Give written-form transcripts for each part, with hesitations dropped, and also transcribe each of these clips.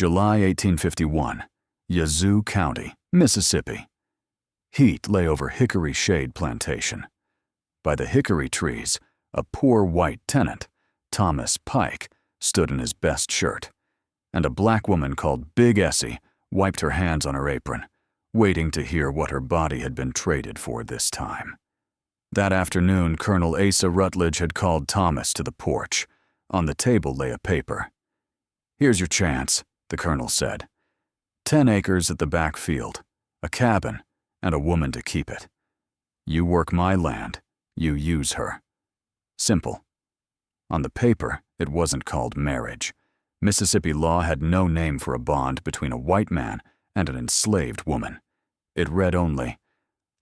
July 1851, Yazoo County, Mississippi. Heat lay over Hickory Shade Plantation. By the hickory trees, a poor white tenant, Thomas Pike, stood in his best shirt, and a black woman called Big Essie wiped her hands on her apron, waiting to hear what her body had been traded for this time. That afternoon, Colonel Asa Rutledge had called Thomas to the porch. On the table lay a paper. "Here's your chance," the colonel said. 10 acres at the back field, a cabin, and a woman to keep it. You work my land, you use her. Simple. On the paper, it wasn't called marriage. Mississippi law had no name for a bond between a white man and an enslaved woman. It read only,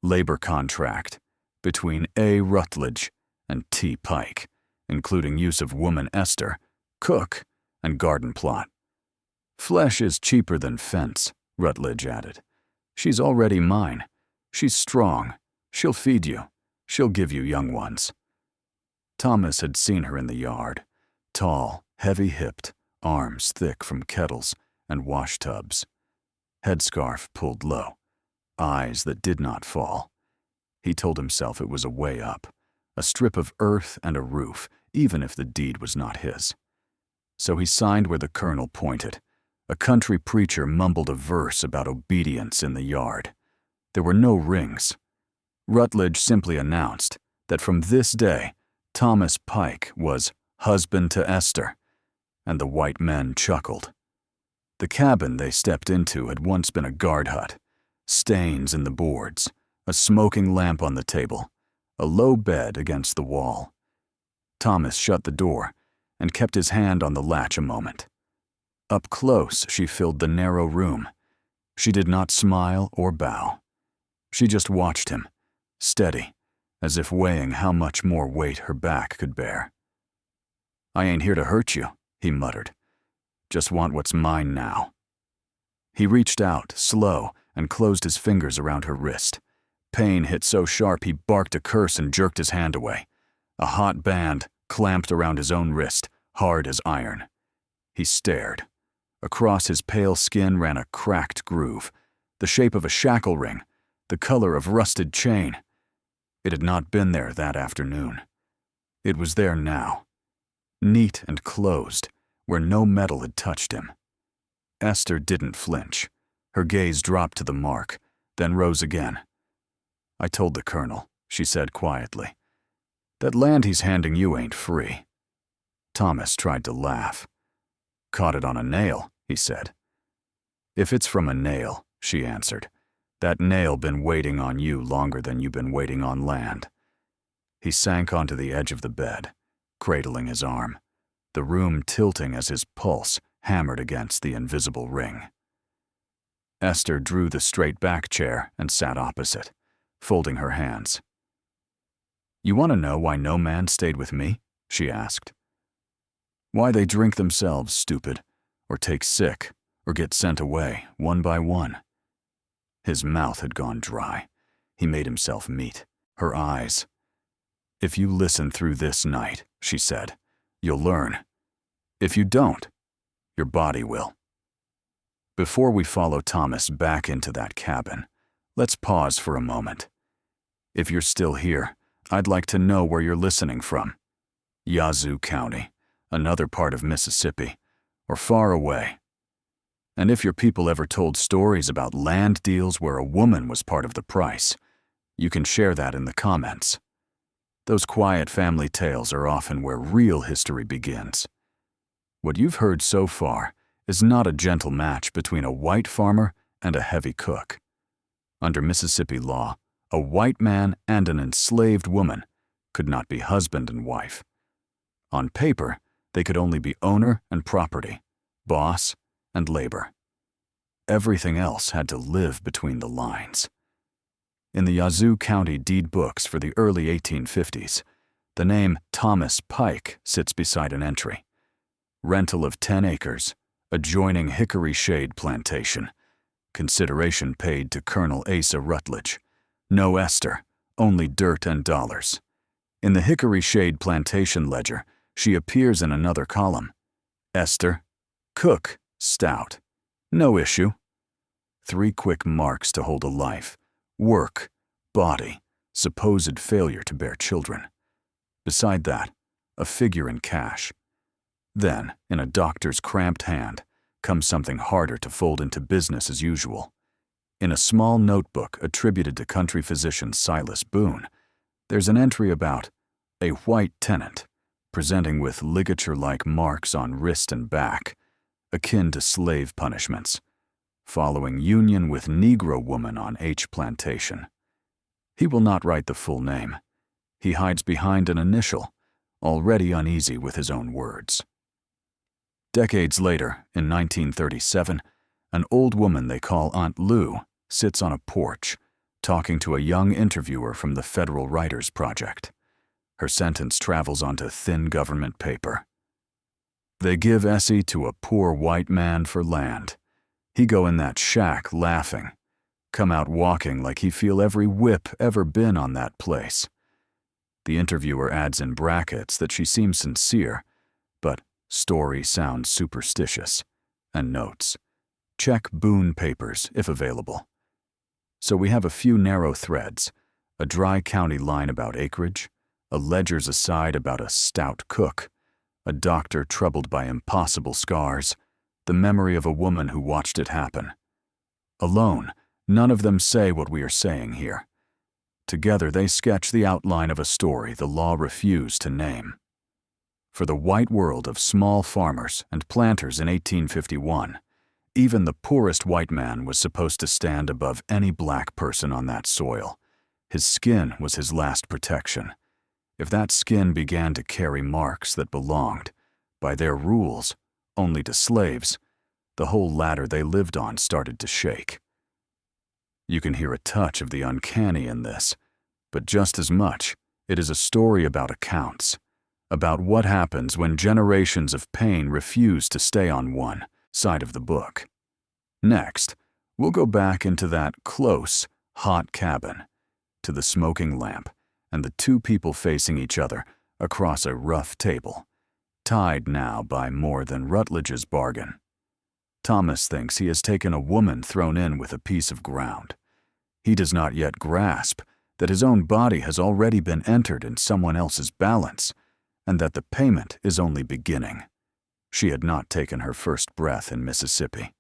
labor contract between A. Rutledge and T. Pike, including use of woman Esther, cook, and garden plot. Flesh is cheaper than fence, Rutledge added. She's already mine. She's strong. She'll feed you. She'll give you young ones. Thomas had seen her in the yard, tall, heavy-hipped, arms thick from kettles and wash tubs, headscarf pulled low, eyes that did not fall. He told himself it was a way up, a strip of earth and a roof, even if the deed was not his. So he signed where the colonel pointed. A country preacher mumbled a verse about obedience in the yard. There were no rings. Rutledge simply announced that from this day, Thomas Pike was husband to Esther, and the white men chuckled. The cabin they stepped into had once been a guard hut, stains in the boards, a smoking lamp on the table, a low bed against the wall. Thomas shut the door and kept his hand on the latch a moment. Up close, she filled the narrow room. She did not smile or bow. She just watched him, steady, as if weighing how much more weight her back could bear. "I ain't here to hurt you," he muttered. "Just want what's mine now." He reached out, slow, and closed his fingers around her wrist. Pain hit so sharp he barked a curse and jerked his hand away. A hot band clamped around his own wrist, hard as iron. He stared. Across his pale skin ran a cracked groove, the shape of a shackle ring, the color of rusted chain. It had not been there that afternoon. It was there now, neat and closed, where no metal had touched him. Esther didn't flinch. Her gaze dropped to the mark, then rose again. "I told the colonel," she said quietly. "That land he's handing you ain't free." Thomas tried to laugh. "Caught it on a nail," he said. "If it's from a nail," she answered, "that nail been waiting on you longer than you've been waiting on land." He sank onto the edge of the bed, cradling his arm, the room tilting as his pulse hammered against the invisible ring. Esther drew the straight back chair and sat opposite, folding her hands. "You want to know why no man stayed with me?" she asked. "Why they drink themselves, stupid, or take sick, or get sent away, one by one." His mouth had gone dry. He made himself meet. Her eyes. "If you listen through this night," she said, "you'll learn. If you don't, your body will." Before we follow Thomas back into that cabin, let's pause for a moment. If you're still here, I'd like to know where you're listening from. Yazoo County, another part of Mississippi, or far away. And if your people ever told stories about land deals where a woman was part of the price, you can share that in the comments. Those quiet family tales are often where real history begins. What you've heard so far is not a gentle match between a white farmer and a heavy cook. Under Mississippi law, a white man and an enslaved woman could not be husband and wife. On paper, they could only be owner and property, boss and labor. Everything else had to live between the lines. In the Yazoo County deed books for the early 1850s, the name Thomas Pike sits beside an entry. Rental of 10 acres, adjoining Hickory Shade Plantation. Consideration paid to Colonel Asa Rutledge. No Esther, only dirt and dollars. In the Hickory Shade Plantation ledger, she appears in another column. Esther, cook, stout. No issue. 3 quick marks to hold a life: work, body, supposed failure to bear children. Beside that, a figure in cash. Then, in a doctor's cramped hand, comes something harder to fold into business as usual. In a small notebook attributed to country physician Silas Boone, there's an entry about a white tenant, presenting with ligature-like marks on wrist and back, akin to slave punishments, following union with Negro woman on H plantation. He will not write the full name. He hides behind an initial, already uneasy with his own words. Decades later, in 1937, an old woman they call Aunt Lou sits on a porch, talking to a young interviewer from the Federal Writers Project. Her sentence travels onto thin government paper. They give Essie to a poor white man for land. He go in that shack laughing, come out walking like he feel every whip ever been on that place. The interviewer adds in brackets that she seems sincere, but story sounds superstitious, and notes, check Boone papers if available. So we have a few narrow threads, a dry county line about acreage, a ledger's aside about a stout cook, a doctor troubled by impossible scars, the memory of a woman who watched it happen. Alone, none of them say what we are saying here. Together they sketch the outline of a story the law refused to name. For the white world of small farmers and planters in 1851, even the poorest white man was supposed to stand above any black person on that soil. His skin was his last protection. If that skin began to carry marks that belonged, by their rules, only to slaves, the whole ladder they lived on started to shake. You can hear a touch of the uncanny in this, but just as much, it is a story about accounts, about what happens when generations of pain refuse to stay on one side of the book. Next, we'll go back into that close, hot cabin, to the smoking lamp and the 2 people facing each other across a rough table, tied now by more than Rutledge's bargain. Thomas thinks he has taken a woman thrown in with a piece of ground. He does not yet grasp that his own body has already been entered in someone else's balance, and that the payment is only beginning. She had not taken her first breath in Mississippi.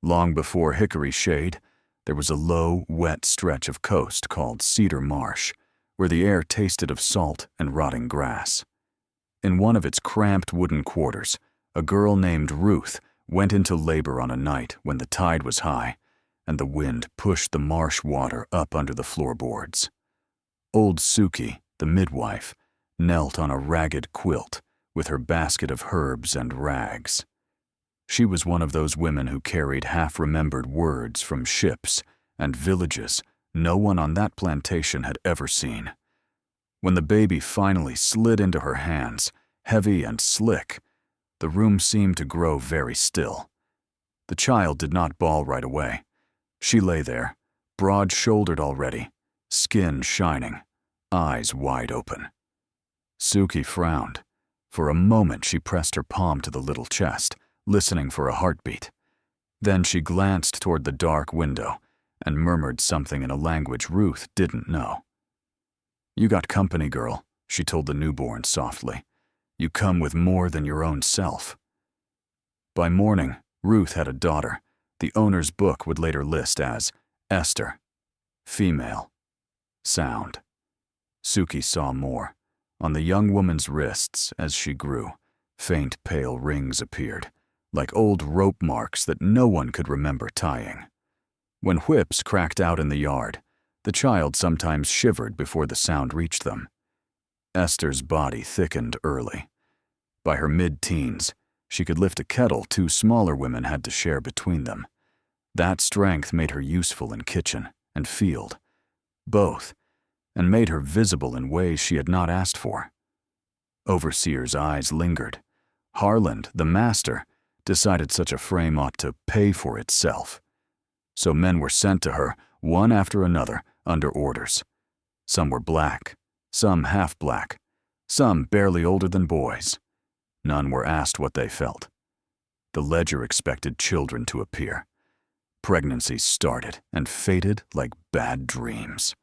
Long before Hickory Shade, there was a low, wet stretch of coast called Cedar Marsh, where the air tasted of salt and rotting grass. In one of its cramped wooden quarters, a girl named Ruth went into labor on a night when the tide was high, and the wind pushed the marsh water up under the floorboards. Old Suki, the midwife, knelt on a ragged quilt with her basket of herbs and rags. She was one of those women who carried half-remembered words from ships and villages no one on that plantation had ever seen. When the baby finally slid into her hands, heavy and slick, the room seemed to grow very still. The child did not bawl right away. She lay there, broad-shouldered already, skin shining, eyes wide open. Suki frowned. For a moment she pressed her palm to the little chest, listening for a heartbeat. Then she glanced toward the dark window and murmured something in a language Ruth didn't know. "You got company, girl," she told the newborn softly. "You come with more than your own self." By morning, Ruth had a daughter. The owner's book would later list as Esther, female, sound. Suki saw more. On the young woman's wrists, as she grew, faint pale rings appeared, like old rope marks that no one could remember tying. When whips cracked out in the yard, the child sometimes shivered before the sound reached them. Esther's body thickened early. By her mid-teens, she could lift a kettle 2 smaller women had to share between them. That strength made her useful in kitchen and field, both, and made her visible in ways she had not asked for. Overseer's eyes lingered. Harland, the master, decided such a frame ought to pay for itself. So men were sent to her, one after another, under orders. Some were black, some half-black, some barely older than boys. None were asked what they felt. The ledger expected children to appear, Pregnancies started and faded like bad dreams.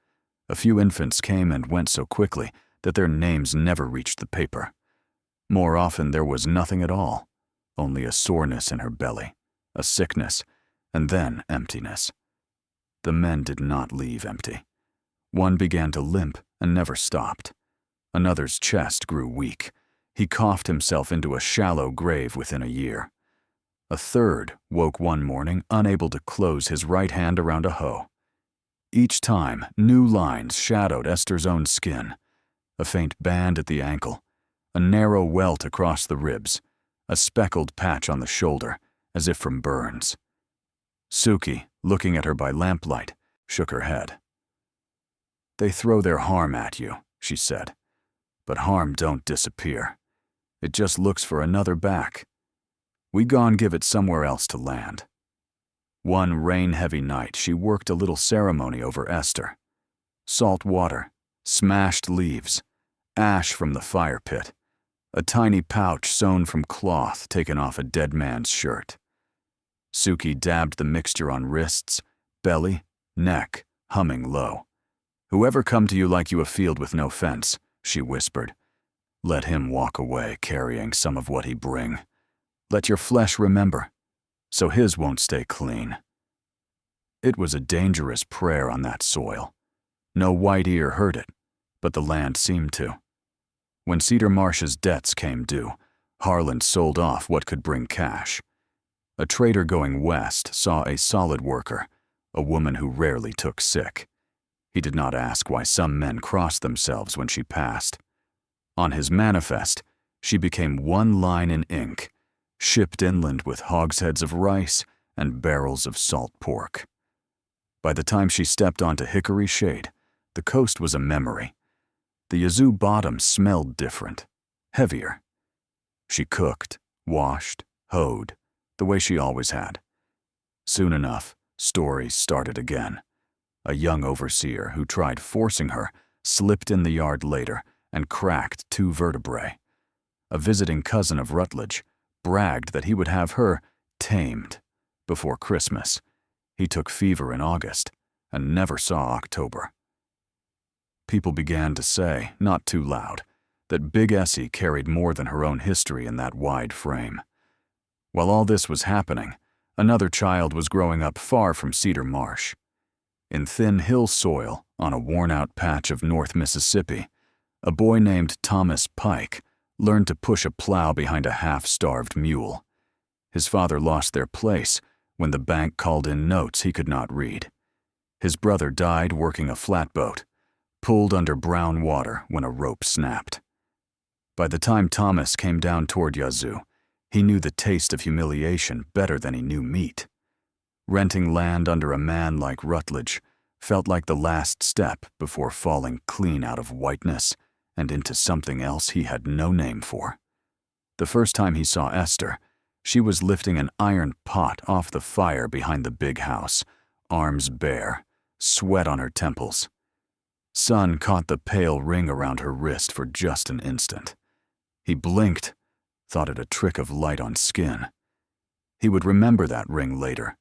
A few infants came and went so quickly that their names never reached the paper. More often there was nothing at all, only a soreness in her belly, a sickness, and then emptiness. The men did not leave empty. One began to limp and never stopped. Another's chest grew weak. He coughed himself into a shallow grave within a year. A third woke one morning unable to close his right hand around a hoe. Each time, new lines shadowed Esther's own skin. A faint band at the ankle, a narrow welt across the ribs, a speckled patch on the shoulder, as if from burns. Suki, looking at her by lamplight, shook her head. "They throw their harm at you," she said. "But harm don't disappear. It just looks for another back. We gon' give it somewhere else to land." One rain-heavy night, she worked a little ceremony over Esther. Salt water, smashed leaves, ash from the fire pit, a tiny pouch sewn from cloth taken off a dead man's shirt. Suki dabbed the mixture on wrists, belly, neck, humming low. "Whoever come to you like you a field with no fence," she whispered. "Let him walk away carrying some of what he bring. Let your flesh remember, so his won't stay clean." It was a dangerous prayer on that soil. No white ear heard it, but the land seemed to. When Cedar Marsh's debts came due, Harlan sold off what could bring cash. A trader going west saw a solid worker, a woman who rarely took sick. He did not ask why some men crossed themselves when she passed. On his manifest, she became one line in ink, shipped inland with hogsheads of rice and barrels of salt pork. By the time she stepped onto Hickory Shade, the coast was a memory. The Yazoo bottom smelled different, heavier. She cooked, washed, hoed, the way she always had. Soon enough, stories started again. A young overseer who tried forcing her slipped in the yard later and cracked 2 vertebrae. A visiting cousin of Rutledge bragged that he would have her tamed before Christmas. He took fever in August and never saw October. People began to say, not too loud, that Big Essie carried more than her own history in that wide frame. While all this was happening, another child was growing up far from Cedar Marsh. In thin hill soil on a worn-out patch of North Mississippi, a boy named Thomas Pike learned to push a plow behind a half-starved mule. His father lost their place when the bank called in notes he could not read. His brother died working a flatboat, pulled under brown water when a rope snapped. By the time Thomas came down toward Yazoo, he knew the taste of humiliation better than he knew meat. Renting land under a man like Rutledge felt like the last step before falling clean out of whiteness and into something else he had no name for. The first time he saw Esther, she was lifting an iron pot off the fire behind the big house, arms bare, sweat on her temples. Sun caught the pale ring around her wrist for just an instant. He blinked, thought it a trick of light on skin. He would remember that ring later,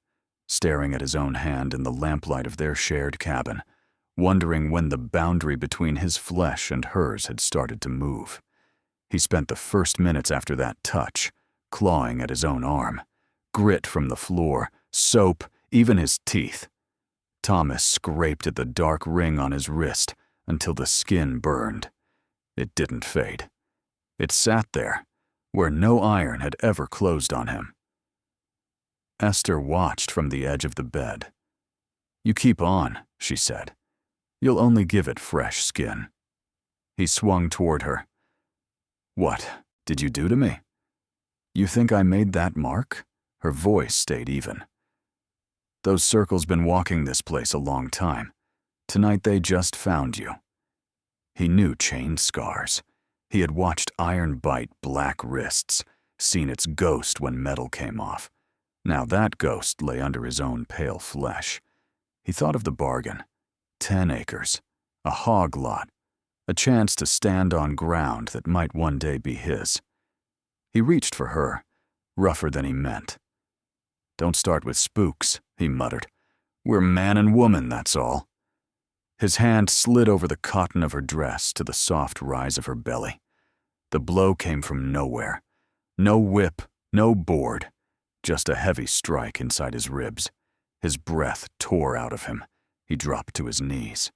staring at his own hand in the lamplight of their shared cabin, wondering when the boundary between his flesh and hers had started to move. He spent the first minutes after that touch, clawing at his own arm, grit from the floor, soap, even his teeth. Thomas scraped at the dark ring on his wrist until the skin burned. It didn't fade. It sat there, where no iron had ever closed on him. Esther watched from the edge of the bed. "You keep on," she said. "You'll only give it fresh skin." He swung toward her. "What did you do to me? You think I made that mark?" Her voice stayed even. "Those circles been walking this place a long time. Tonight they just found you." He knew chain scars. He had watched iron bite black wrists, seen its ghost when metal came off. Now that ghost lay under his own pale flesh. He thought of the bargain. 10 acres, a hog lot, a chance to stand on ground that might one day be his. He reached for her, rougher than he meant. "Don't start with spooks," he muttered. "We're man and woman, that's all." His hand slid over the cotton of her dress to the soft rise of her belly. The blow came from nowhere. No whip, no board, just a heavy strike inside his ribs. His breath tore out of him. He dropped to his knees.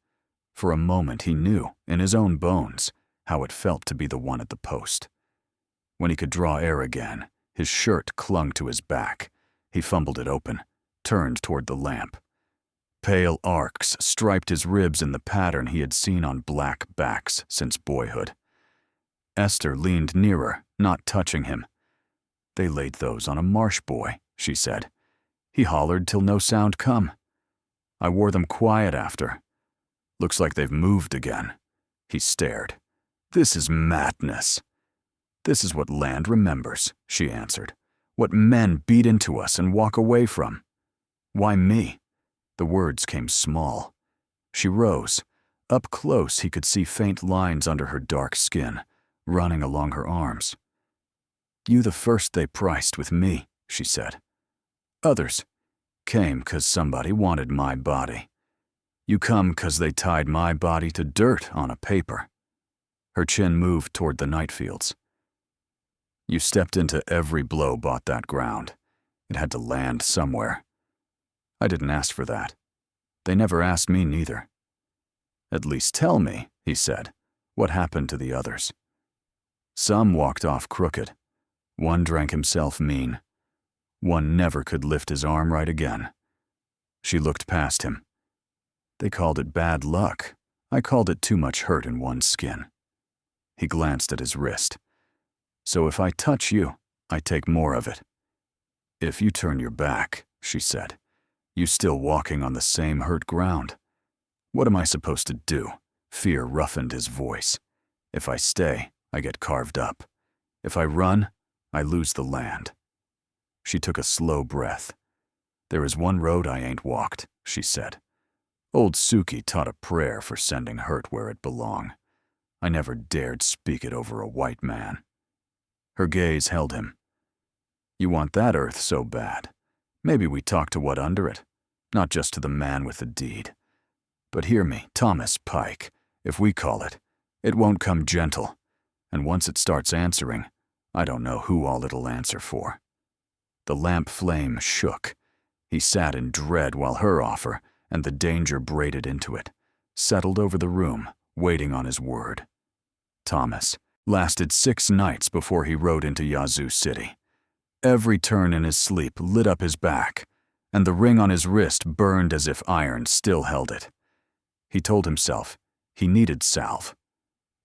For a moment he knew, in his own bones, how it felt to be the one at the post. When he could draw air again, his shirt clung to his back. He fumbled it open, turned toward the lamp. Pale arcs striped his ribs in the pattern he had seen on black backs since boyhood. Esther leaned nearer, not touching him. "They laid those on a marsh boy," she said. "He hollered till no sound come. I wore them quiet after. Looks like they've moved again." He stared. "This is madness." "This is what land remembers," she answered. "What men beat into us and walk away from." "Why me?" The words came small. She rose. Up close he could see faint lines under her dark skin, running along her arms. "You the first they priced with me," she said. "Others came 'cause somebody wanted my body. You come 'cause they tied my body to dirt on a paper." Her chin moved toward the night fields. "You stepped into every blow bought that ground. It had to land somewhere. I didn't ask for that. They never asked me neither." "At least tell me," he said, "what happened to the others." "Some walked off crooked. One drank himself mean. One never could lift his arm right again." She looked past him. "They called it bad luck. I called it too much hurt in one's skin." He glanced at his wrist. "So if I touch you, I take more of it." "If you turn your back," she said, "you still walking on the same hurt ground. What am I supposed to do?" Fear roughened his voice. "If I stay, I get carved up. If I run, I lose the land." She took a slow breath. "There is one road I ain't walked," she said. "Old Suki taught a prayer for sending hurt where it belong. I never dared speak it over a white man." Her gaze held him. "You want that earth so bad. Maybe we talk to what under it, not just to the man with the deed. But hear me, Thomas Pike, if we call it, it won't come gentle, and once it starts answering, I don't know who all it'll answer for." The lamp flame shook. He sat in dread while her offer, and the danger braided into it, settled over the room, waiting on his word. Thomas lasted 6 nights before he rode into Yazoo City. Every turn in his sleep lit up his back, and the ring on his wrist burned as if iron still held it. He told himself he needed salve.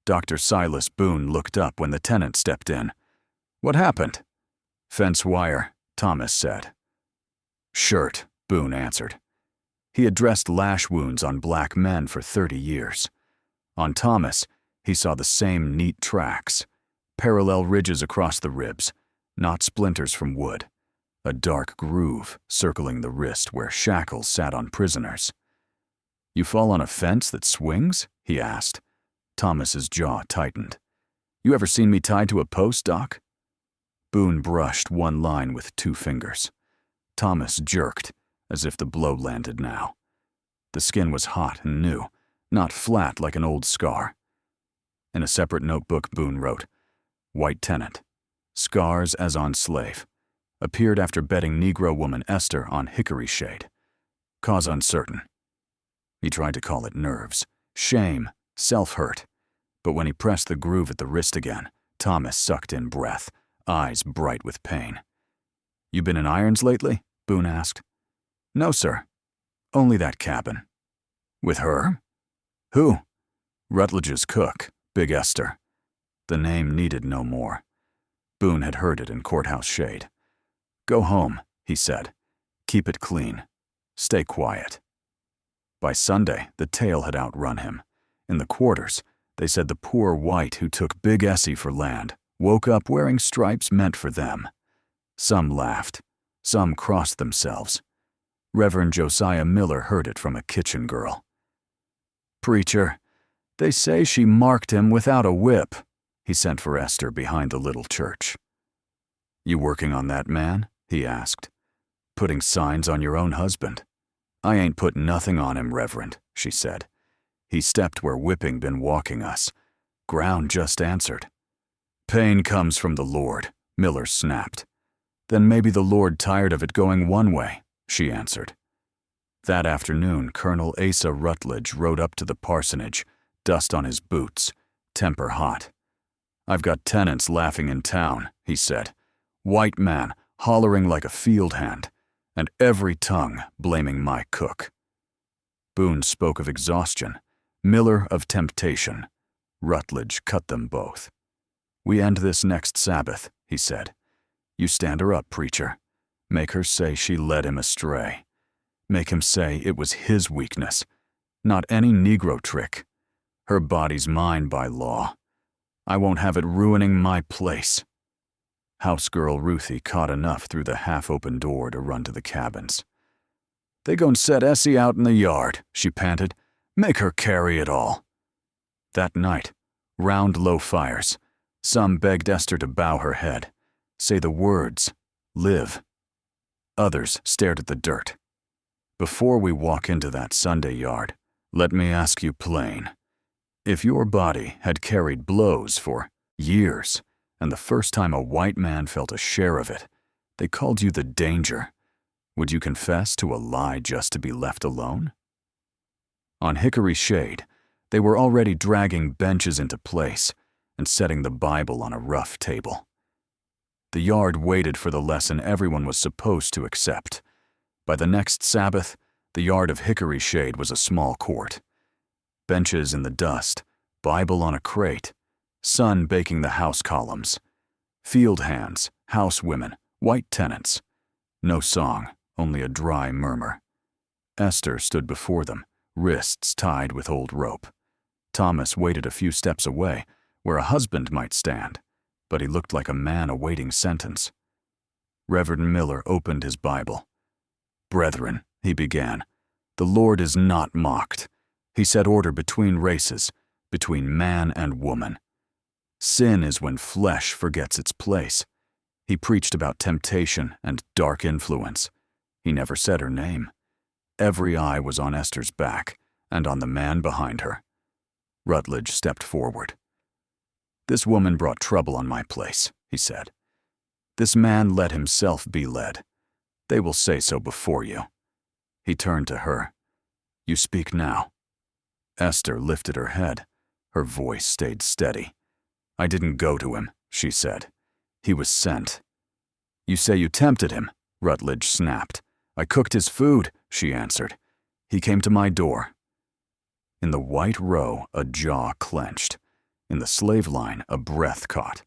Dr. Silas Boone looked up when the tenant stepped in. "What happened?" "Fence wire," Thomas said. "Shirt," Boone answered. He had dressed lash wounds on black men for 30 years. On Thomas, he saw the same neat tracks, parallel ridges across the ribs, not splinters from wood, a dark groove circling the wrist where shackles sat on prisoners. "You fall on a fence that swings?" he asked. Thomas's jaw tightened. "You ever seen me tied to a post, Doc?" Boone brushed one line with 2 fingers. Thomas jerked, as if the blow landed now. The skin was hot and new, not flat like an old scar. In a separate notebook, Boone wrote, "White tenant. Scars as on slave. Appeared after betting Negro woman Esther on hickory shade. Cause uncertain." He tried to call it nerves, shame, self-hurt. But when he pressed the groove at the wrist again, Thomas sucked in breath, eyes bright with pain. "You been in irons lately?" Boone asked. "No, sir. Only that cabin." "With her?" "Who?" "Rutledge's cook, Big Esther." The name needed no more. Boone had heard it in courthouse shade. "Go home," he said. "Keep it clean. Stay quiet." By Sunday, the tale had outrun him. In the quarters, they said the poor white who took Big Essie for land woke up wearing stripes meant for them. Some laughed. Some crossed themselves. Reverend Josiah Miller heard it from a kitchen girl. "Preacher, they say she marked him without a whip." He sent for Esther behind the little church. "You working on that man?" he asked. Putting signs on your own husband. I ain't put nothing on him, Reverend, she said. He stepped where whipping been walking us. Ground just answered. Pain comes from the Lord, Miller snapped. Then maybe the Lord tired of it going one way, she answered. That afternoon, Colonel Asa Rutledge rode up to the parsonage, dust on his boots, temper hot. I've got tenants laughing in town, he said. White man, hollering like a field hand, and every tongue blaming my cook. Boone spoke of exhaustion, Miller of temptation. Rutledge cut them both. We end this next Sabbath, he said. You stand her up, preacher. Make her say she led him astray. Make him say it was his weakness, not any Negro trick. Her body's mine by law. I won't have it ruining my place. Housegirl Ruthie caught enough through the half-open door to run to the cabins. They gon' set Essie out in the yard, she panted. Make her carry it all. That night, round low fires, some begged Esther to bow her head, say the words, live. Others stared at the dirt. Before we walk into that Sunday yard, let me ask you plain. If your body had carried blows for years, and the first time a white man felt a share of it, they called you the danger, would you confess to a lie just to be left alone? On Hickory Shade, they were already dragging benches into place and setting the Bible on a rough table. The yard waited for the lesson everyone was supposed to accept. By the next Sabbath, the yard of Hickory Shade was a small court. Benches in the dust, Bible on a crate, sun baking the house columns. Field hands, housewomen, white tenants. No song, only a dry murmur. Esther stood before them, wrists tied with old rope. Thomas waited a few steps away, where a husband might stand, but he looked like a man awaiting sentence. Reverend Miller opened his Bible. Brethren, he began, the Lord is not mocked. He set order between races, between man and woman. Sin is when flesh forgets its place. He preached about temptation and dark influence. He never said her name. Every eye was on Esther's back and on the man behind her. Rutledge stepped forward. This woman brought trouble on my place, he said. This man let himself be led. They will say so before you. He turned to her. You speak now. Esther lifted her head. Her voice stayed steady. I didn't go to him, she said. He was sent. You say you tempted him, Rutledge snapped. I cooked his food, she answered. He came to my door. In the white row, a jaw clenched. In the slave line, a breath caught.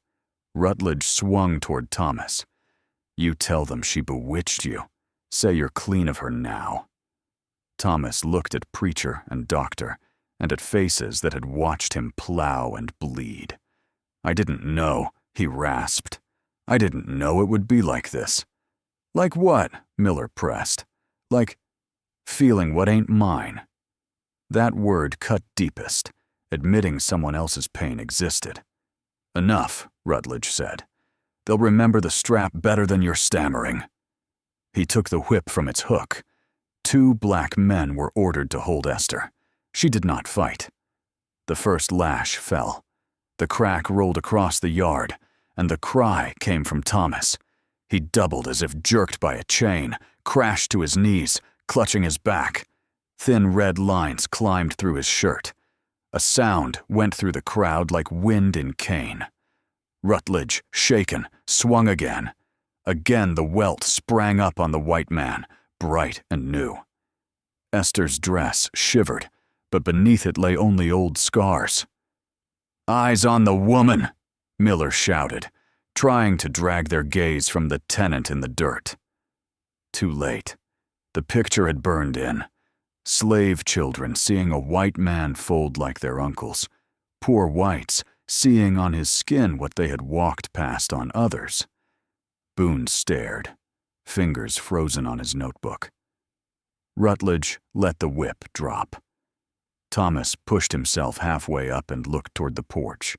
Rutledge swung toward Thomas. You tell them she bewitched you. Say you're clean of her now. Thomas looked at preacher and doctor, and at faces that had watched him plow and bleed. I didn't know, he rasped. I didn't know it would be like this. Like what? Miller pressed. Like feeling what ain't mine. That word cut deepest, admitting someone else's pain existed. Enough, Rutledge said. They'll remember the strap better than your stammering. He took the whip from its hook. 2 black men were ordered to hold Esther. She did not fight. The first lash fell. The crack rolled across the yard, and the cry came from Thomas. He doubled as if jerked by a chain, crashed to his knees, clutching his back. Thin red lines climbed through his shirt. A sound went through the crowd like wind in cane. Rutledge, shaken, swung again. Again the welt sprang up on the white man, bright and new. Esther's dress shivered, but beneath it lay only old scars. Eyes on the woman, Miller shouted, trying to drag their gaze from the tenant in the dirt. Too late. The picture had burned in. Slave children seeing a white man fold like their uncles. Poor whites seeing on his skin what they had walked past on others. Boone stared, fingers frozen on his notebook. Rutledge let the whip drop. Thomas pushed himself halfway up and looked toward the porch.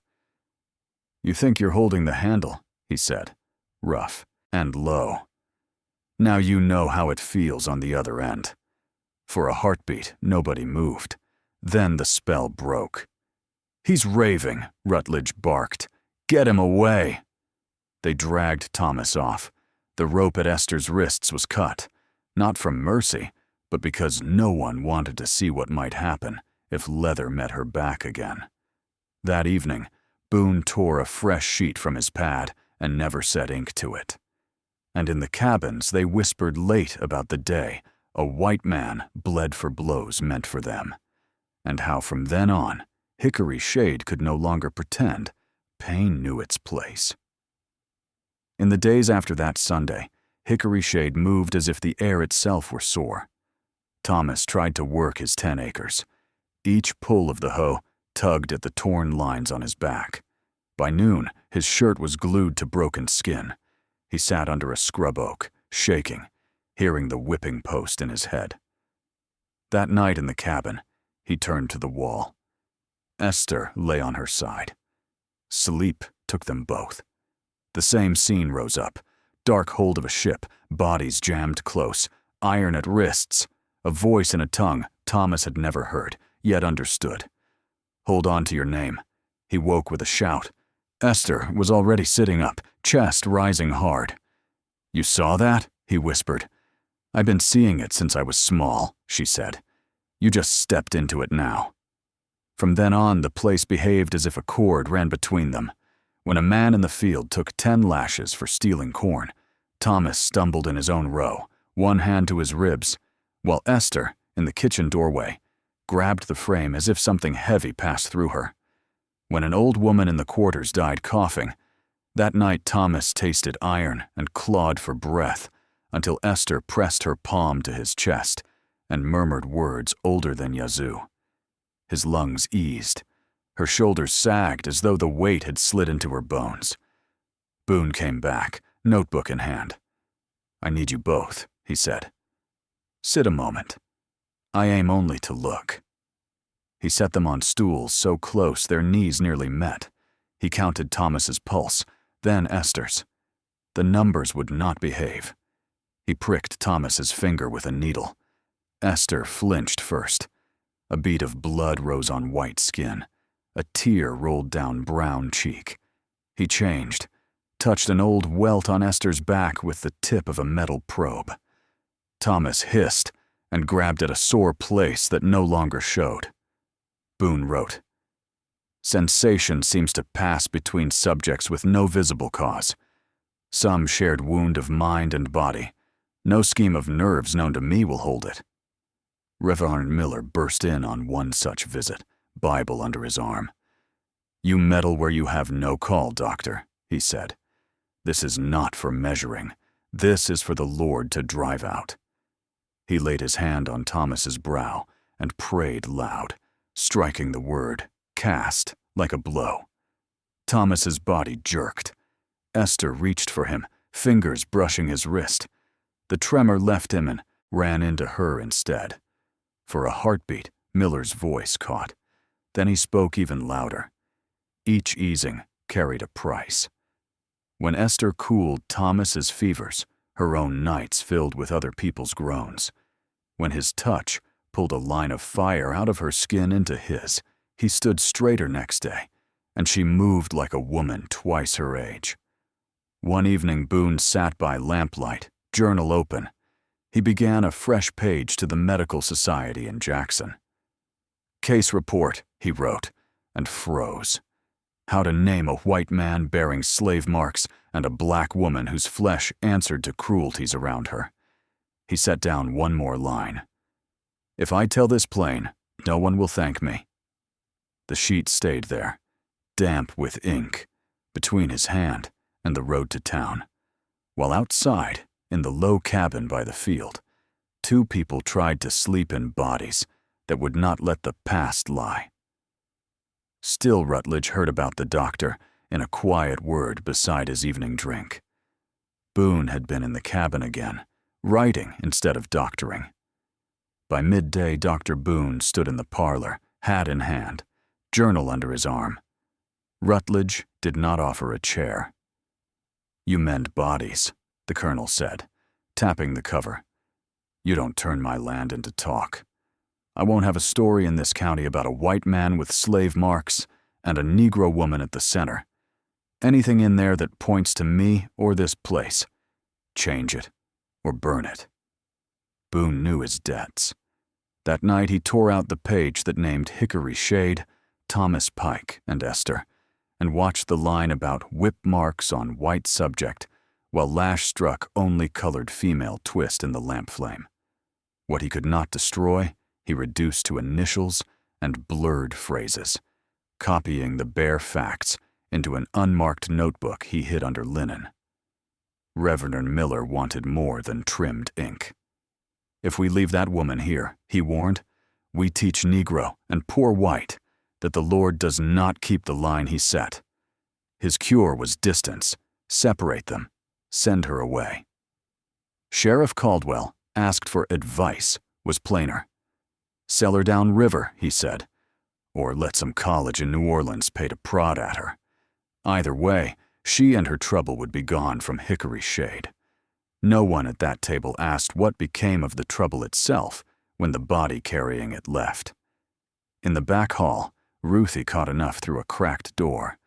You think you're holding the handle, he said, rough and low. Now you know how it feels on the other end." For a heartbeat, nobody moved. Then the spell broke. "He's raving," Rutledge barked. "Get him away." They dragged Thomas off. The rope at Esther's wrists was cut, not from mercy, but because no one wanted to see what might happen if leather met her back again. That evening, Boone tore a fresh sheet from his pad and never set ink to it. And in the cabins they whispered late about the day a white man bled for blows meant for them, and how from then on, Hickory Shade could no longer pretend pain knew its place. In the days after that Sunday, Hickory Shade moved as if the air itself were sore. Thomas tried to work his 10 acres. Each pull of the hoe tugged at the torn lines on his back. By noon, his shirt was glued to broken skin. He sat under a scrub oak, shaking, hearing the whipping post in his head. That night in the cabin, he turned to the wall. Esther lay on her side. Sleep took them both. The same scene rose up. Dark hold of a ship, bodies jammed close, iron at wrists, a voice in a tongue Thomas had never heard, yet understood. "Hold on to your name." He woke with a shout. Esther was already sitting up, chest rising hard. "You saw that?" he whispered. "I've been seeing it since I was small," she said. "You just stepped into it now." From then on, the place behaved as if a cord ran between them. When a man in the field took 10 lashes for stealing corn, Thomas stumbled in his own row, one hand to his ribs, while Esther, in the kitchen doorway, grabbed the frame as if something heavy passed through her. When an old woman in the quarters died coughing, that night Thomas tasted iron and clawed for breath until Esther pressed her palm to his chest and murmured words older than Yazoo. His lungs eased. Her shoulders sagged as though the weight had slid into her bones. Boone came back, notebook in hand. "I need you both," he said. "Sit a moment. I aim only to look." He set them on stools so close their knees nearly met. He counted Thomas's pulse, then Esther's. The numbers would not behave. He pricked Thomas's finger with a needle. Esther flinched first. A bead of blood rose on white skin. A tear rolled down brown cheek. He changed, touched an old welt on Esther's back with the tip of a metal probe. Thomas hissed and grabbed at a sore place that no longer showed. Boone wrote, "Sensation seems to pass between subjects with no visible cause. Some shared wound of mind and body. No scheme of nerves known to me will hold it." Reverend Miller burst in on one such visit, Bible under his arm. "You meddle where you have no call, Doctor," he said. "This is not for measuring. This is for the Lord to drive out." He laid his hand on Thomas's brow and prayed loud, striking the word, cast, like a blow. Thomas's body jerked. Esther reached for him, fingers brushing his wrist. The tremor left him and ran into her instead. For a heartbeat, Miller's voice caught. Then he spoke even louder. Each easing carried a price. When Esther cooled Thomas's fevers, her own nights filled with other people's groans. When his touch pulled a line of fire out of her skin into his, he stood straighter next day, and she moved like a woman twice her age. One evening Boone sat by lamplight, journal open. He began a fresh page to the Medical Society in Jackson. "Case report," he wrote, and froze. How to name a white man bearing slave marks and a black woman whose flesh answered to cruelties around her. He set down one more line. "If I tell this plain, no one will thank me." The sheet stayed there, damp with ink, between his hand and the road to town, while outside, in the low cabin by the field, 2 people tried to sleep in bodies that would not let the past lie. Still Rutledge heard about the doctor in a quiet word beside his evening drink. Boone had been in the cabin again, writing instead of doctoring. By midday, Dr. Boone stood in the parlor, hat in hand, journal under his arm. Rutledge did not offer a chair. "You mend bodies," the colonel said. tapping the cover. You don't turn my land into talk. I won't have a story in this county about a white man with slave marks and a Negro woman at the center. Anything in there that points to me or this place, change it or burn it. Boone knew his debts. That night he tore out the page that named Hickory Shade, Thomas Pike, and Esther, and watched the line about whip marks on white subject while lash struck only colored female twist in the lamp flame. What he could not destroy, he reduced to initials and blurred phrases, copying the bare facts into an unmarked notebook he hid under linen. Reverend Miller wanted more than trimmed ink. If we leave that woman here, he warned, we teach Negro and poor white that the Lord does not keep the line he set. His cure was distance. Separate them. Send her away. Sheriff Caldwell asked for advice was plainer. Sell her down river, he said, or let some college in New Orleans pay to prod at her. Either way, she and her trouble would be gone from Hickory Shade. No one at that table asked what became of the trouble itself when the body carrying it left. In the back hall, Ruthie caught enough through a cracked door.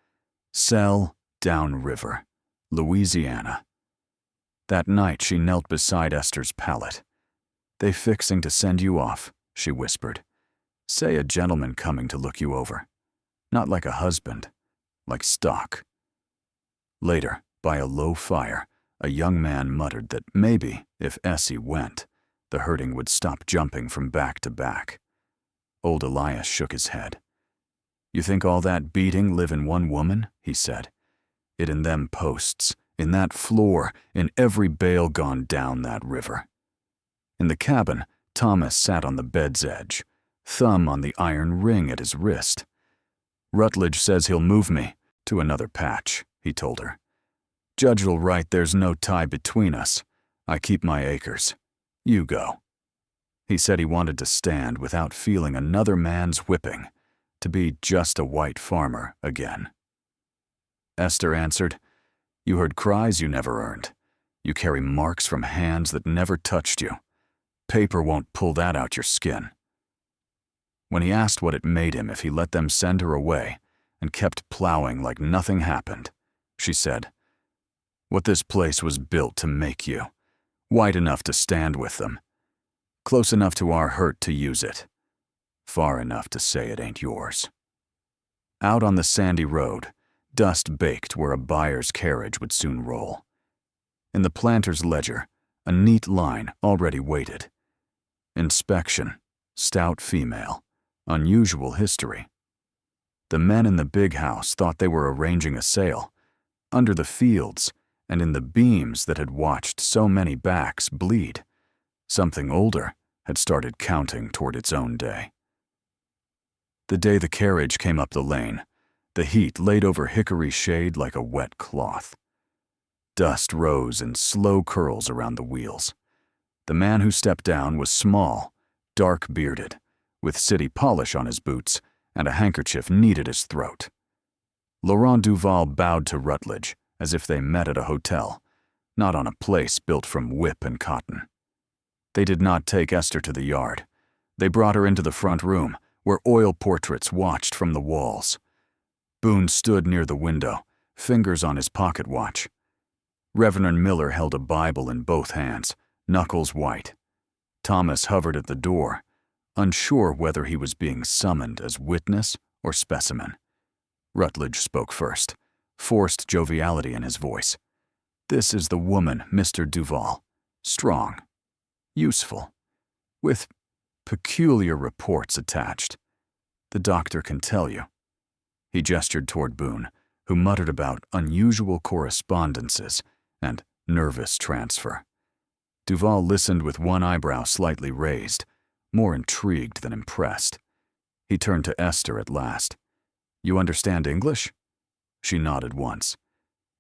Sell down river, Louisiana. That night she knelt beside Esther's pallet. They fixing to send you off, she whispered. Say a gentleman coming to look you over. Not like a husband, like stock. Later, by a low fire, a young man muttered that maybe, if Essie went, the herding would stop jumping from back to back. Old Elias shook his head. You think all that beating live in one woman? He said. It in them posts, in that floor, in every bale gone down that river. In the cabin, Thomas sat on the bed's edge, thumb on the iron ring at his wrist. Rutledge says he'll move me to another patch, he told her. Judge'll write there's no tie between us. I keep my acres. You go. He said he wanted to stand without feeling another man's whipping, to be just a white farmer again. Esther answered, You heard cries you never earned. You carry marks from hands that never touched you. Paper won't pull that out your skin. When he asked what it made him if he let them send her away and kept plowing like nothing happened, she said, What this place was built to make you, white enough to stand with them, close enough to our hurt to use it, far enough to say it ain't yours. Out on the sandy road, dust baked where a buyer's carriage would soon roll. In the planter's ledger, a neat line already waited. Inspection, stout female, unusual history. The men in the big house thought they were arranging a sale, under the fields and in the beams that had watched so many backs bleed. Something older had started counting toward its own day. The day the carriage came up the lane, the heat laid over Hickory Shade like a wet cloth. Dust rose in slow curls around the wheels. The man who stepped down was small, dark-bearded, with city polish on his boots and a handkerchief kneed at his throat. Laurent Duval bowed to Rutledge as if they met at a hotel, not on a place built from whip and cotton. They did not take Esther to the yard. They brought her into the front room, where oil portraits watched from the walls. Boone stood near the window, fingers on his pocket watch. Reverend Miller held a Bible in both hands, knuckles white. Thomas hovered at the door, unsure whether he was being summoned as witness or specimen. Rutledge spoke first, forced joviality in his voice. This is the woman, Mr. Duval. Strong. Useful. With peculiar reports attached. The doctor can tell you. He gestured toward Boone, who muttered about unusual correspondences and nervous transfer. Duval listened with one eyebrow slightly raised, more intrigued than impressed. He turned to Esther at last. You understand English? She nodded once.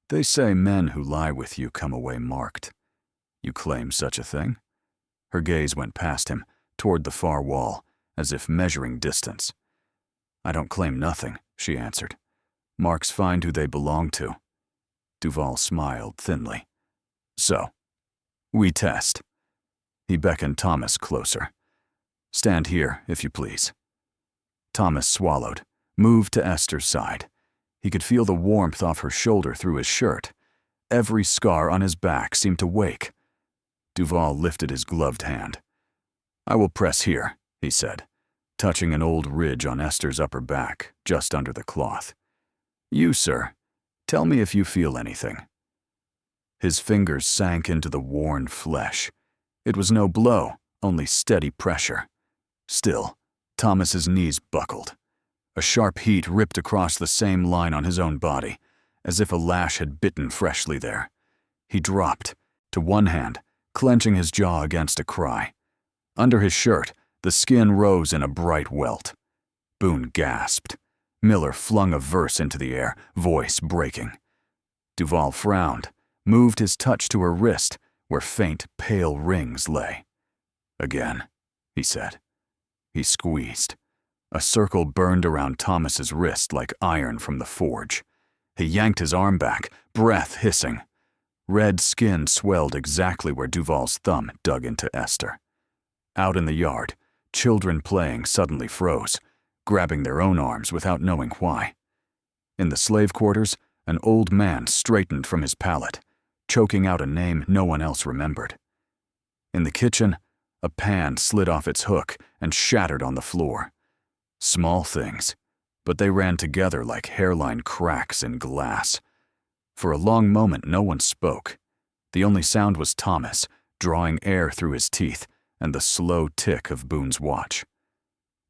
They say men who lie with you come away marked. You claim such a thing? Her gaze went past him, toward the far wall, as if measuring distance. I don't claim nothing, she answered. Marks find who they belong to. Duval smiled thinly. So, We test. He beckoned Thomas closer. Stand here, if you please. Thomas swallowed, moved to Esther's side. He could feel the warmth off her shoulder through his shirt. Every scar on his back seemed to wake. Duval lifted his gloved hand. I will press here, he said, touching an old ridge on Esther's upper back, just under the cloth. You, sir, tell me if you feel anything. His fingers sank into the worn flesh. It was no blow, only steady pressure. Still, Thomas's knees buckled. A sharp heat ripped across the same line on his own body, as if a lash had bitten freshly there. He dropped, to one hand, clenching his jaw against a cry. Under his shirt, the skin rose in a bright welt. Boone gasped. Miller flung a verse into the air, voice breaking. Duval frowned, moved his touch to her wrist, where faint, pale rings lay. Again, he said. He squeezed. A circle burned around Thomas's wrist like iron from the forge. He yanked his arm back, breath hissing. Red skin swelled exactly where Duval's thumb dug into Esther. Out in the yard, children playing suddenly froze, grabbing their own arms without knowing why. In the slave quarters, an old man straightened from his pallet, choking out a name no one else remembered. In the kitchen, a pan slid off its hook and shattered on the floor. Small things, but they ran together like hairline cracks in glass. For a long moment, no one spoke. The only sound was Thomas, drawing air through his teeth, and the slow tick of Boone's watch.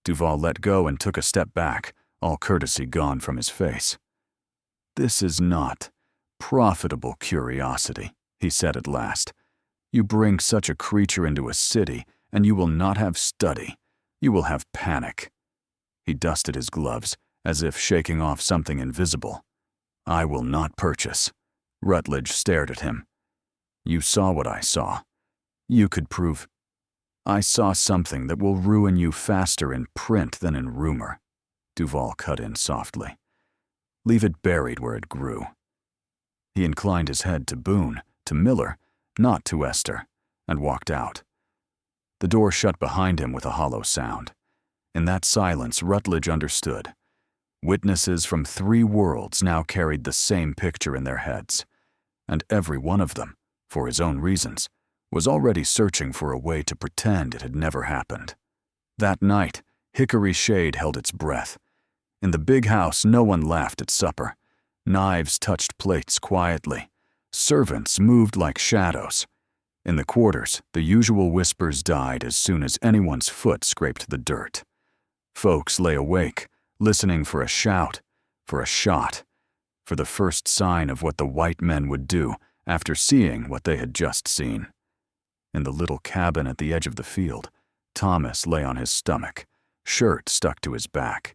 Duval let go and took a step back, all courtesy gone from his face. This is not profitable curiosity, he said at last. You bring such a creature into a city, and you will not have study. You will have panic. He dusted his gloves, as if shaking off something invisible. I will not purchase. Rutledge stared at him. You saw what I saw. You could prove. I saw something that will ruin you faster in print than in rumor. Duval cut in softly. Leave it buried where it grew. He inclined his head to Boone, to Miller, not to Esther, and walked out. The door shut behind him with a hollow sound. In that silence, Rutledge understood. Witnesses from 3 worlds now carried the same picture in their heads, and every one of them, for his own reasons, was already searching for a way to pretend it had never happened. That night, Hickory Shade held its breath. In the big house, no one laughed at supper. Knives touched plates quietly. Servants moved like shadows. In the quarters, the usual whispers died as soon as anyone's foot scraped the dirt. Folks lay awake, listening for a shout, for a shot, for the first sign of what the white men would do after seeing what they had just seen. In the little cabin at the edge of the field, Thomas lay on his stomach, shirt stuck to his back.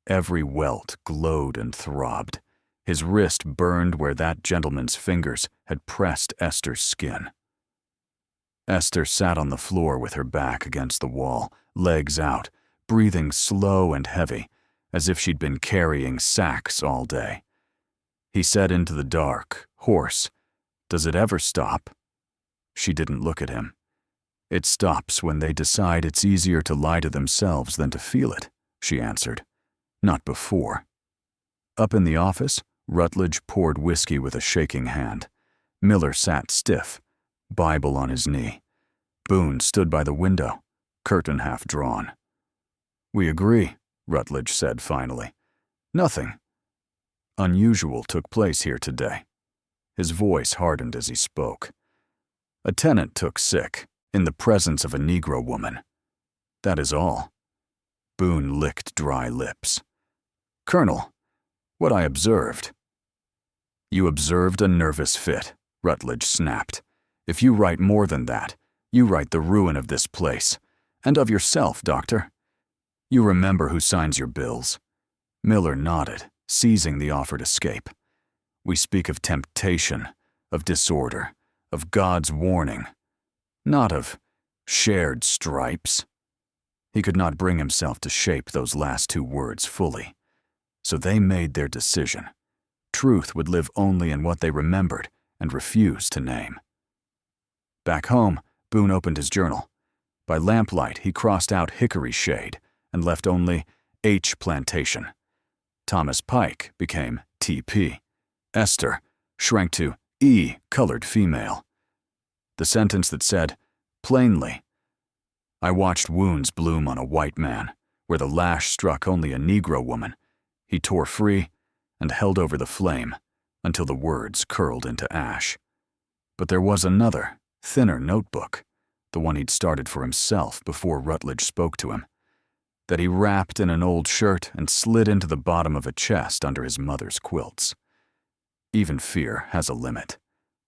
Every welt glowed and throbbed. His wrist burned where that gentleman's fingers had pressed Esther's skin. Esther sat on the floor with her back against the wall, legs out, breathing slow and heavy, as if she'd been carrying sacks all day. He said into the dark, hoarse, "Does it ever stop?" She didn't look at him. "It stops when they decide it's easier to lie to themselves than to feel it," she answered. "Not before." Up in the office, Rutledge poured whiskey with a shaking hand. Miller sat stiff, Bible on his knee. Boone stood by the window, curtain half drawn. "We agree," Rutledge said finally. "Nothing unusual took place here today." His voice hardened as he spoke. "A tenant took sick, in the presence of a Negro woman. That is all." Boone licked dry lips. "Colonel, what I observed." "You observed a nervous fit," Rutledge snapped. "If you write more than that, you write the ruin of this place, and of yourself, Doctor. You remember who signs your bills." Miller nodded, seizing the offered escape. "We speak of temptation, of disorder, of God's warning, not of shared stripes." He could not bring himself to shape those last 2 words fully. So they made their decision. Truth would live only in what they remembered and refused to name. Back home, Boone opened his journal. By lamplight, he crossed out Hickory Shade and left only H Plantation. Thomas Pike became TP. Esther shrank to E Colored Female. The sentence that said, plainly, I watched wounds bloom on a white man, where the lash struck only a Negro woman. He tore free and held over the flame until the words curled into ash. But there was another, thinner notebook, the one he'd started for himself before Rutledge spoke to him, that he wrapped in an old shirt and slid into the bottom of a chest under his mother's quilts. Even fear has a limit.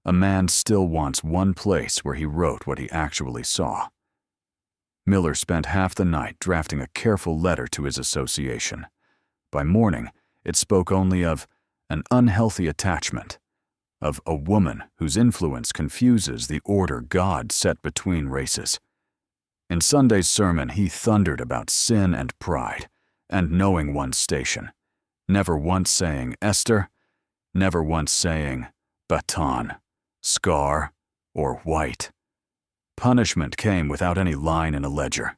A man still wants one place where he wrote what he actually saw. Miller spent half the night drafting a careful letter to his association. By morning, it spoke only of an unhealthy attachment, of a woman whose influence confuses the order God set between races. In Sunday's sermon, he thundered about sin and pride, and knowing one's station, never once saying Esther, never once saying baton, scar, or white. Punishment came without any line in a ledger.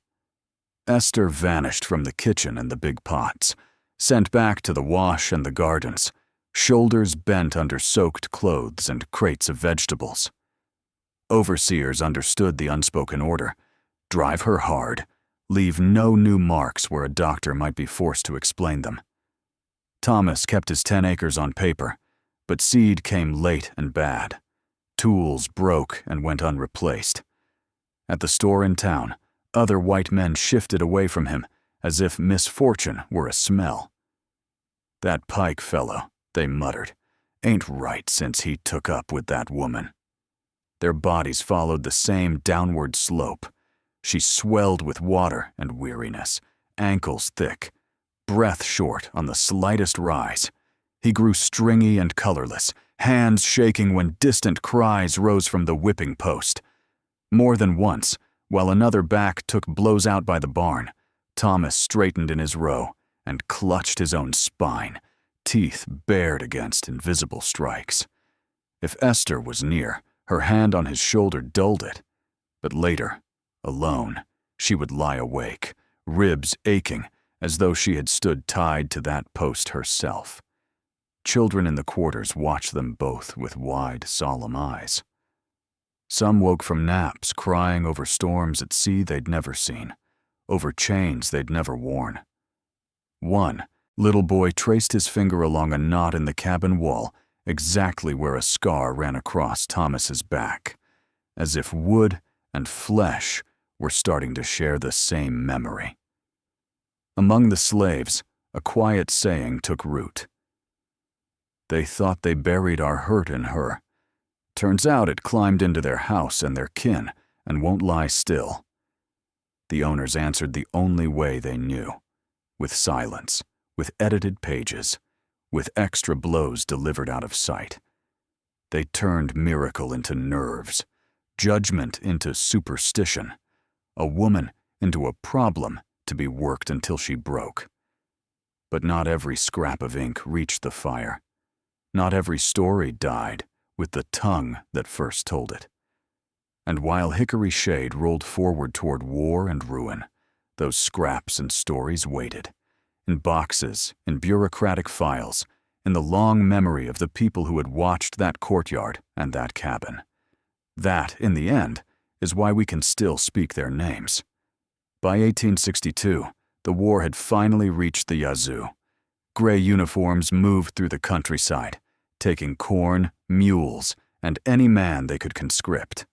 Esther vanished from the kitchen and the big pots, sent back to the wash and the gardens, shoulders bent under soaked clothes and crates of vegetables. Overseers understood the unspoken order. Drive her hard. Leave no new marks where a doctor might be forced to explain them. Thomas kept his 10 acres on paper, but seed came late and bad. Tools broke and went unreplaced. At the store in town, other white men shifted away from him as if misfortune were a smell. That Pike fellow, they muttered, ain't right since he took up with that woman. Their bodies followed the same downward slope. She swelled with water and weariness, ankles thick, breath short on the slightest rise. He grew stringy and colorless, hands shaking when distant cries rose from the whipping post. More than once, while another back took blows out by the barn, Thomas straightened in his row and clutched his own spine, teeth bared against invisible strikes. If Esther was near, her hand on his shoulder dulled it. But later, alone, she would lie awake, ribs aching, as though she had stood tied to that post herself. Children in the quarters watched them both with wide, solemn eyes. Some woke from naps crying over storms at sea they'd never seen, over chains they'd never worn. One little boy traced his finger along a knot in the cabin wall exactly where a scar ran across Thomas's back, as if wood and flesh were starting to share the same memory. Among the slaves, a quiet saying took root. They thought they buried our hurt in her. Turns out it climbed into their house and their kin and won't lie still. The owners answered the only way they knew, with silence, with edited pages, with extra blows delivered out of sight. They turned miracle into nerves, judgment into superstition, a woman into a problem to be worked until she broke. But not every scrap of ink reached the fire. Not every story died with the tongue that first told it. And while Hickory Shade rolled forward toward war and ruin, those scraps and stories waited, in boxes, in bureaucratic files, in the long memory of the people who had watched that courtyard and that cabin. That, in the end, is why we can still speak their names. By 1862, the war had finally reached the Yazoo. Gray uniforms moved through the countryside, taking corn, mules, and any man they could conscript.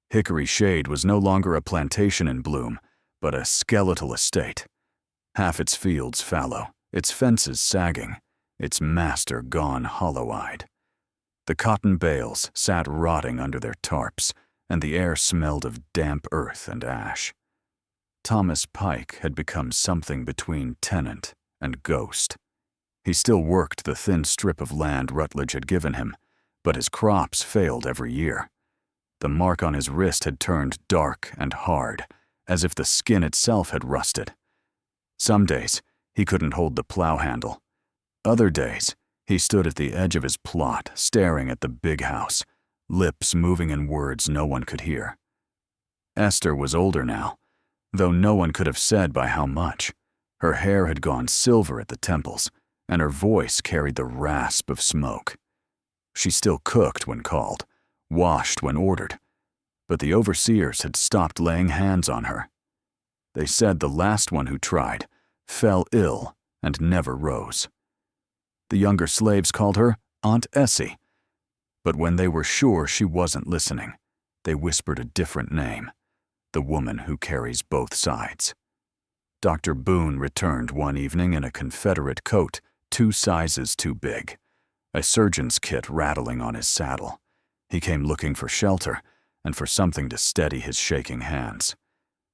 Hickory Shade was no longer a plantation in bloom, but a skeletal estate. Half its fields fallow, its fences sagging, its master gone hollow-eyed. The cotton bales sat rotting under their tarps, and the air smelled of damp earth and ash. Thomas Pike had become something between tenant and ghost. He still worked the thin strip of land Rutledge had given him, but his crops failed every year. The mark on his wrist had turned dark and hard, as if the skin itself had rusted. Some days, he couldn't hold the plow handle. Other days, he stood at the edge of his plot, staring at the big house, lips moving in words no one could hear. Esther was older now, though no one could have said by how much. Her hair had gone silver at the temples, and her voice carried the rasp of smoke. She still cooked when called, washed when ordered, but the overseers had stopped laying hands on her. They said the last one who tried fell ill and never rose. The younger slaves called her Aunt Essie, but when they were sure she wasn't listening, they whispered a different name, the woman who carries both sides. Dr. Boone returned one evening in a Confederate coat 2 sizes too big, a surgeon's kit rattling on his saddle. He came looking for shelter and for something to steady his shaking hands.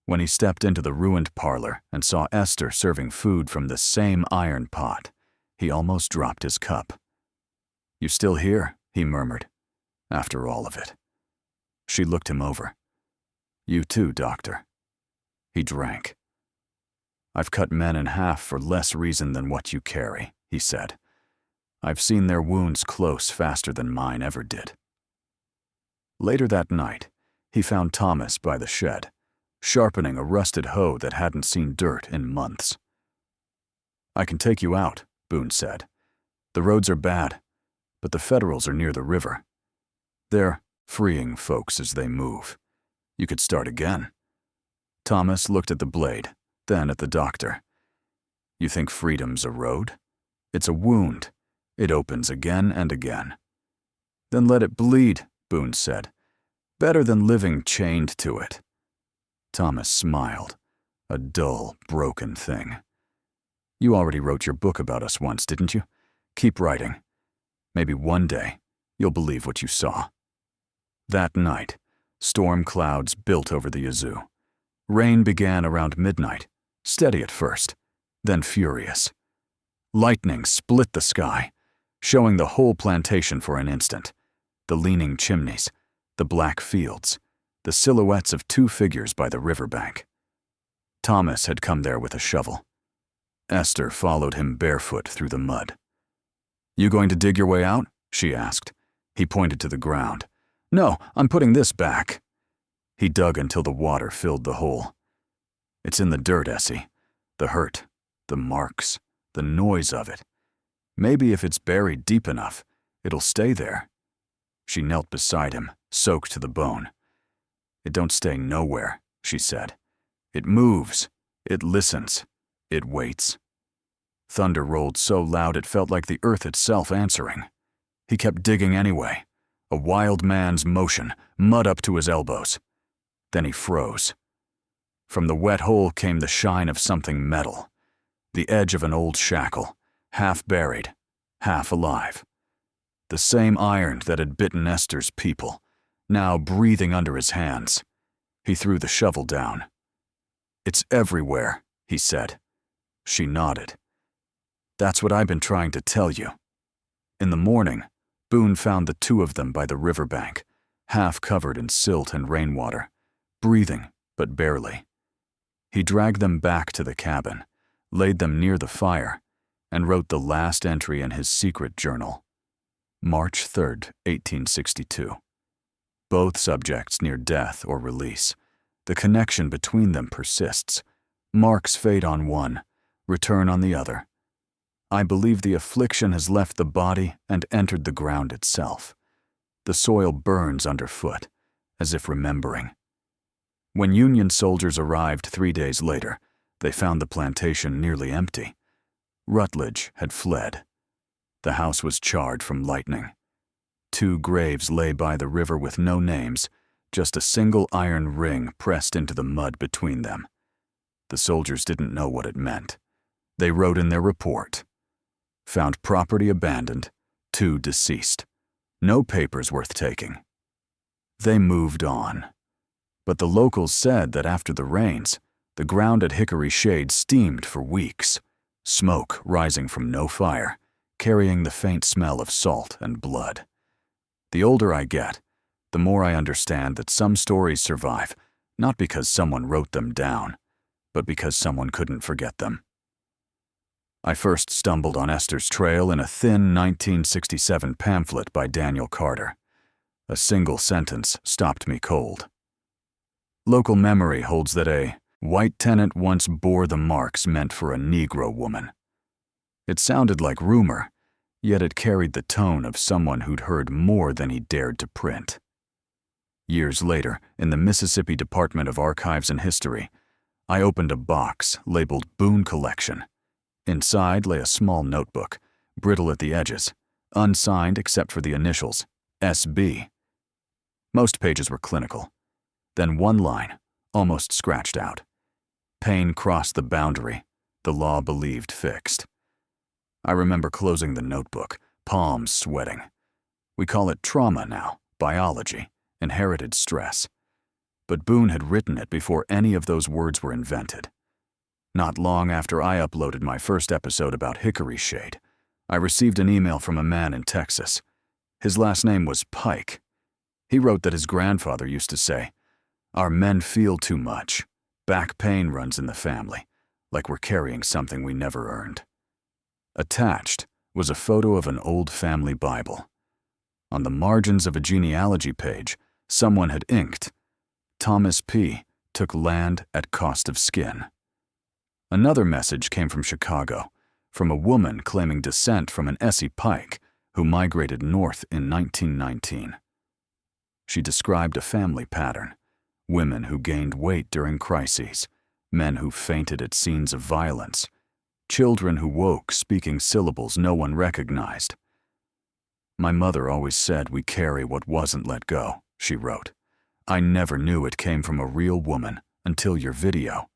When he stepped into the ruined parlor and saw Esther serving food from the same iron pot, he almost dropped his cup. "You still here?" he murmured, "after all of it." She looked him over. "You too, doctor." He drank. "I've cut men in half for less reason than what you carry," he said. "I've seen their wounds close faster than mine ever did." Later that night, he found Thomas by the shed, sharpening a rusted hoe that hadn't seen dirt in months. "I can take you out," Boone said. "The roads are bad, but the Federals are near the river. They're freeing folks as they move. You could start again." Thomas looked at the blade, then at the doctor. "You think freedom's a road? It's a wound. It opens again and again." "Then let it bleed," Boone said. "Better than living chained to it." Thomas smiled, a dull, broken thing. "You already wrote your book about us once, didn't you? Keep writing. Maybe one day you'll believe what you saw." That night, storm clouds built over the Yazoo. Rain began around midnight, steady at first, then furious. Lightning split the sky, showing the whole plantation for an instant. The leaning chimneys, the black fields, the silhouettes of 2 figures by the riverbank. Thomas had come there with a shovel. Esther followed him barefoot through the mud. "You going to dig your way out?" she asked. He pointed to the ground. "No, I'm putting this back." He dug until the water filled the hole. "It's in the dirt, Essie. The hurt, the marks, the noise of it. Maybe if it's buried deep enough, it'll stay there." She knelt beside him, soaked to the bone. "It don't stay nowhere," she said. "It moves. It listens. It waits." Thunder rolled so loud it felt like the earth itself answering. He kept digging anyway, a wild man's motion, mud up to his elbows. Then he froze. From the wet hole came the shine of something metal, the edge of an old shackle, half buried, half alive. The same iron that had bitten Esther's people, now breathing under his hands. He threw the shovel down. "It's everywhere," he said. She nodded. "That's what I've been trying to tell you." In the morning, Boone found the 2 of them by the riverbank, half covered in silt and rainwater, breathing but barely. He dragged them back to the cabin, laid them near the fire, and wrote the last entry in his secret journal. March 3rd, 1862. Both subjects near death or release. The connection between them persists. Marks fade on one, return on the other. I believe the affliction has left the body and entered the ground itself. The soil burns underfoot, as if remembering. When Union soldiers arrived 3 days later, they found the plantation nearly empty. Rutledge had fled. The house was charred from lightning. 2 graves lay by the river with no names, just a single iron ring pressed into the mud between them. The soldiers didn't know what it meant. They wrote in their report, "Found property abandoned, 2 deceased. No papers worth taking." They moved on. But the locals said that after the rains, the ground at Hickory Shade steamed for weeks, smoke rising from no fire, carrying the faint smell of salt and blood. The older I get, the more I understand that some stories survive, not because someone wrote them down, but because someone couldn't forget them. I first stumbled on Esther's trail in a thin 1967 pamphlet by Daniel Carter. A single sentence stopped me cold. Local memory holds that a white tenant once bore the marks meant for a Negro woman. It sounded like rumor, yet it carried the tone of someone who'd heard more than he dared to print. Years later, in the Mississippi Department of Archives and History, I opened a box labeled Boone Collection. Inside lay a small notebook, brittle at the edges, unsigned except for the initials, SB. Most pages were clinical. Then one line, almost scratched out. Pain crossed the boundary, the law believed fixed. I remember closing the notebook, palms sweating. We call it trauma now, biology, inherited stress. But Boone had written it before any of those words were invented. Not long after I uploaded my first episode about hickory shade, I received an email from a man in Texas. His last name was Pike. He wrote that his grandfather used to say, "Our men feel too much. Back pain runs in the family, like we're carrying something we never earned." Attached was a photo of an old family Bible. On the margins of a genealogy page, someone had inked, "Thomas P. took land at cost of skin." Another message came from Chicago, from a woman claiming descent from an Essie Pike who migrated north in 1919. She described a family pattern: women who gained weight during crises, men who fainted at scenes of violence, children who woke speaking syllables no one recognized. "My mother always said we carry what wasn't let go," she wrote. "I never knew it came from a real woman until your video."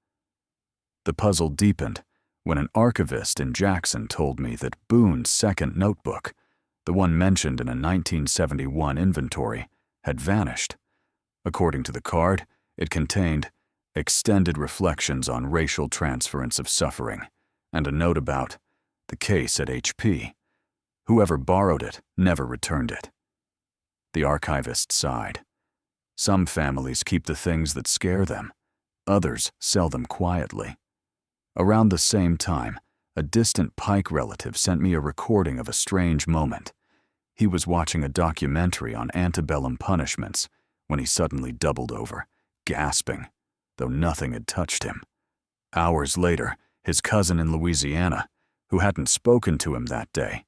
The puzzle deepened when an archivist in Jackson told me that Boone's second notebook, the one mentioned in a 1971 inventory, had vanished. According to the card, it contained extended reflections on racial transference of suffering and a note about the case at HP. Whoever borrowed it never returned it. The archivist sighed. Some families keep the things that scare them. Others sell them quietly. Around the same time, a distant Pike relative sent me a recording of a strange moment. He was watching a documentary on antebellum punishments when he suddenly doubled over, gasping, though nothing had touched him. Hours later, his cousin in Louisiana, who hadn't spoken to him that day,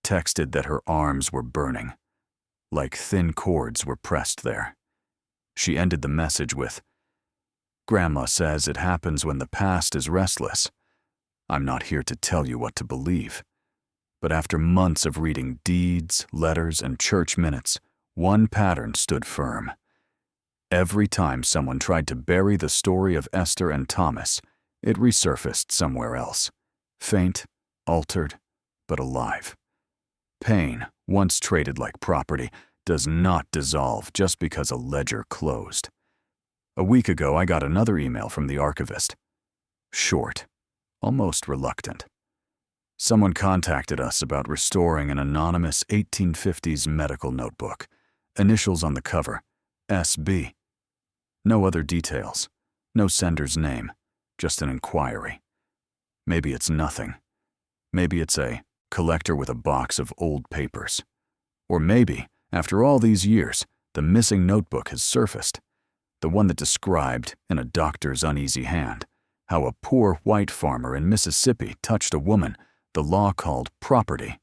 texted that her arms were burning, like thin cords were pressed there. She ended the message with, "Grandma says it happens when the past is restless. I'm not here to tell you what to believe." But after months of reading deeds, letters, and church minutes, one pattern stood firm. Every time someone tried to bury the story of Esther and Thomas, it resurfaced somewhere else. Faint, altered, but alive. Pain, once traded like property, does not dissolve just because a ledger closed. A week ago, I got another email from the archivist. Short, almost reluctant. Someone contacted us about restoring an anonymous 1850s medical notebook. Initials on the cover, SB. No other details, no sender's name, just an inquiry. Maybe it's nothing. Maybe it's a collector with a box of old papers. Or maybe, after all these years, the missing notebook has surfaced. The one that described, in a doctor's uneasy hand, how a poor white farmer in Mississippi touched a woman the law called property,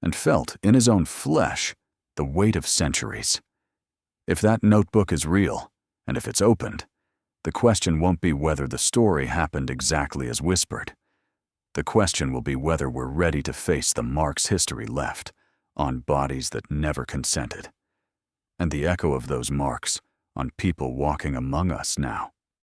and felt in his own flesh the weight of centuries. If that notebook is real, and if it's opened, the question won't be whether the story happened exactly as whispered. The question will be whether we're ready to face the marks history left on bodies that never consented, and the echo of those marks on people walking among us now.